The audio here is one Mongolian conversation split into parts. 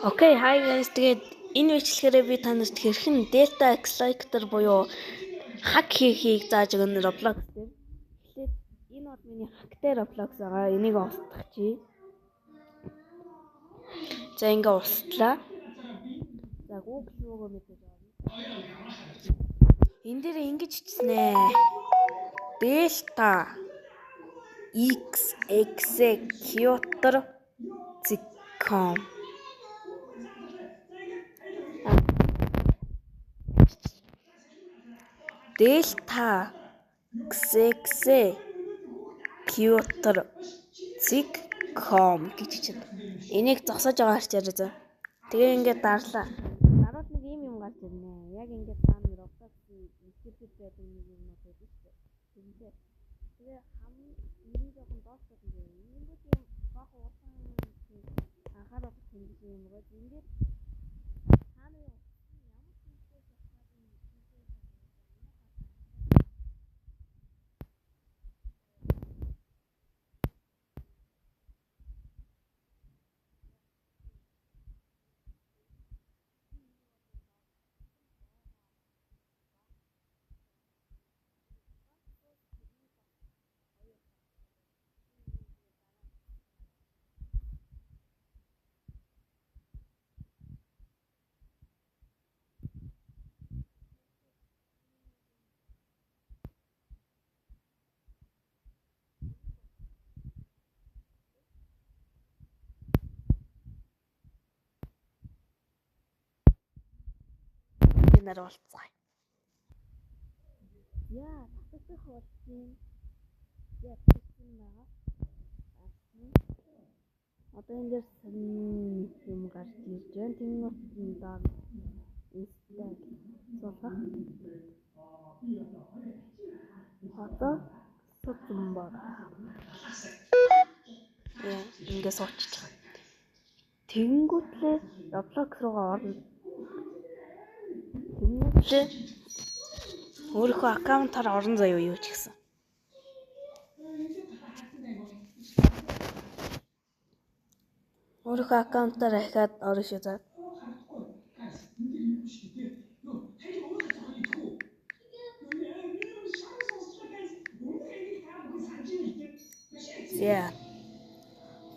Окей, hi guys. Тэгээд энэ бичлэгээрээ би танарт хэрхэн Delta X-Lector буюу хак хийхийг зааж өгнө Roblox дээр. Тэгэхээр энэ бол миний хактай Roblox байгаа. Энийг устгах чи. За ингээ устлаа. За Google руугаа мэдээж орно. Энэ дээр ингэж бичсэн ээ. Delta X-Lector.com Delta X-Lector.com гэж чинь. Энийг зогсоож байгаа харчаарай за. Тэгээ ингээд дарлаа. Дараад нэг юм гарч ирнэ. Яг ингээд таан Roblox-ийн институт байдаг нэг юм байдаг шүү дээ. Тэгээ хамгийн жоохон доош байдаг юм. Ингээд юм баах уран анхаарах юм юм уу? Ингээд тааны нар болцгоо. Яа, татчих болсон. Яа, татсан байгаа. Одоо энэ дээр юм гарч ирж байна. Тэнгуут даа инстал суулгах. Одоо суудсан байна. Яа, ингэ суучих. Тэнгуутлээ Roblox руугаа орно. Тэнгуутлээ өөрийнхөө аккаунтаар орон заяа юу ч гэсэн. Өөрийнхөө аккаунтаар ахаад орно шүү за. За.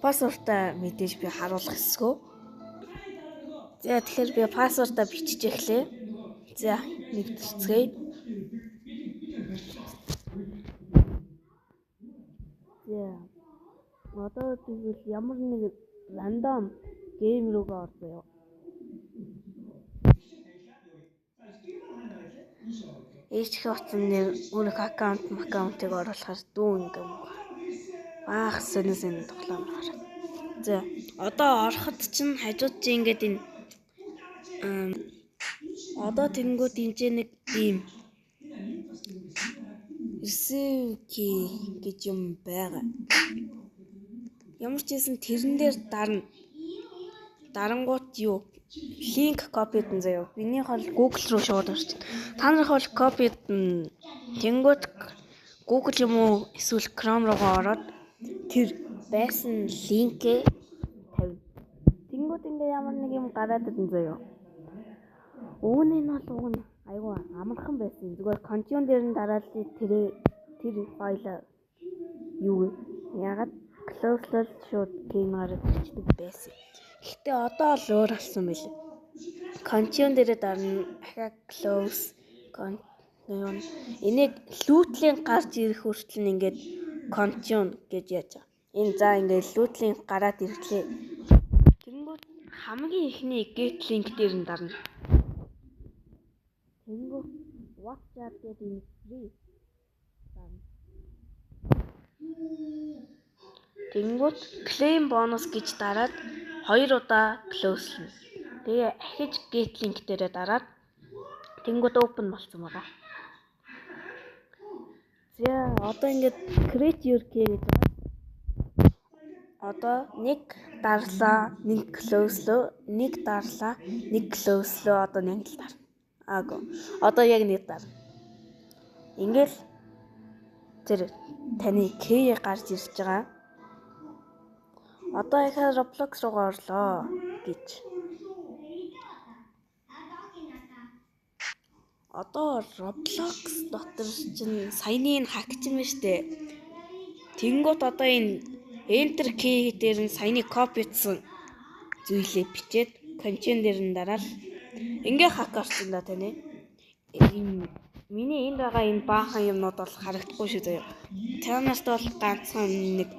Пассвортаа мэдээж би харуулах хэсгөө. За тэгэхээр би пассвортаа бичиж эхлэе. За нэгтгэцгээе. За. Одоо тэгвэл ямар нэг рандом гейм руугаа оръё. Эцэг утсан нэр өөрийнхөө аккаунтыг оруулахаар дүү ингээм. Баах сонин тоглоом гараа. За одоо ороход чинь хажууд чи ингээд энэ одоо тэнгууд энэ нэг ийм receive key гэж юм байгаа. Ямар ч хэсэн тэрэн дээр дарангуут юу линк копидэн заяа. Минийх бол Google руу шууд орчих. Та нарх бол копидэн тэнгууд Google юм уу эсвэл Chrome руугаа ороод тэр байсан линкээ тавь. Тэнгууд ингээ ямар нэг юм гараад ирэн заяа. Үүний нь бол уг нь айгүй амархан байсан. Зүгээр контент дээр нь дараад тэр файл юу ягаад close шууд тийм гараад ирчихдэг байсан. Гэхдээ одоо л өөр болсон байл. Контент дээр дарна ахаа close энийг лүүтлийн гарч ирэх хүртэл ингээд контент гэж яаж байгаа. Энэ за ингээд лүүтлийн гараад ирлээ. Тэнгүүд хамгийн ихний get link дээр нь дарна. Тэнгүүд WhatsApp гэдэг энэ free дарна. Тэнгүүд claim bonus гэж дараад 2 удаа close-лно. Тэгээ ахиж get link дээрээ дараад тэнгүүд open болсон байгаа. За одоо ингээд create your key гэж байна. Одоо нэг дарлаа, нэг close-лөө, нэг дарлаа, нэг close-лөө одоо нэг л дарна. Аагүй. Одоо яг нэг дарна. Ингээл тэр таны key гарч ирж байгаа. Одоо ихэ Roblox руугаа орлоо гэж. одоо Roblox дотор чинь саяны энэ хакчин байна штэ. Тэнгуут одоо энэ Enter key дээр нь саяны копицсан зүйлээ бичээд контент дээр нь дараад ингээ хак орчихно тань. Миний энд байгаа энэ баахан юмнууд бол харагдахгүй шүү заяа. Танаас бол ганцхан нэг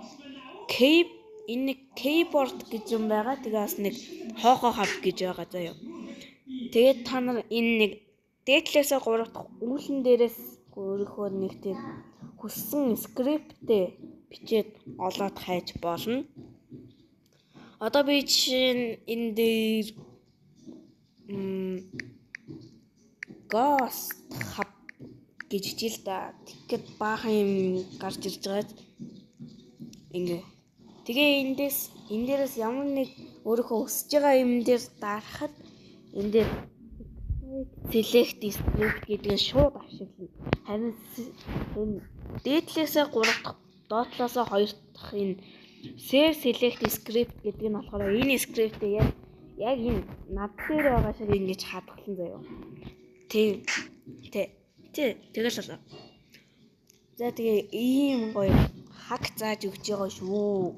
keyboard гэж юм байгаа. Тэгээс нэг хоохоо хав гэж байгаа заяа. Тэгээд та нар энэ нэг дээдлээсээ 3 дахь үүлэн дээрээс өөрийнхөө нэг тийм хүссэн скриптээ бичээд олоод хайж болно. Одоо би чинь энэ дээр Ghost Hub гэж хичээл да. Тэгэхэд баахан юм гарч ирж байгаа. Ингээ. Тэгээ энэ дээрээс ямар нэг өөрийнхөө хүсэж байгаа юм дээр дарахад энэ дээр select script гэдгийг шууд ашиглана. Харин энэ дээдлээсээ 3 дахь доотлоосоо 2 дахь энэ save select script гэдэг нь болохоор энэ скриптээ яг энэ над дээр байгаа шиг ингэж хадгалсан заяа. Тэгэл болоо. За тэгээ ийм гоё хак зааж өгч байгаа шүү.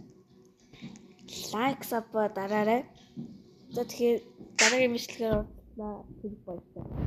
Лайк саб дараарай. За тэгэхээр дараагийн бичлэгээр уулзлаа. Баярлалаа.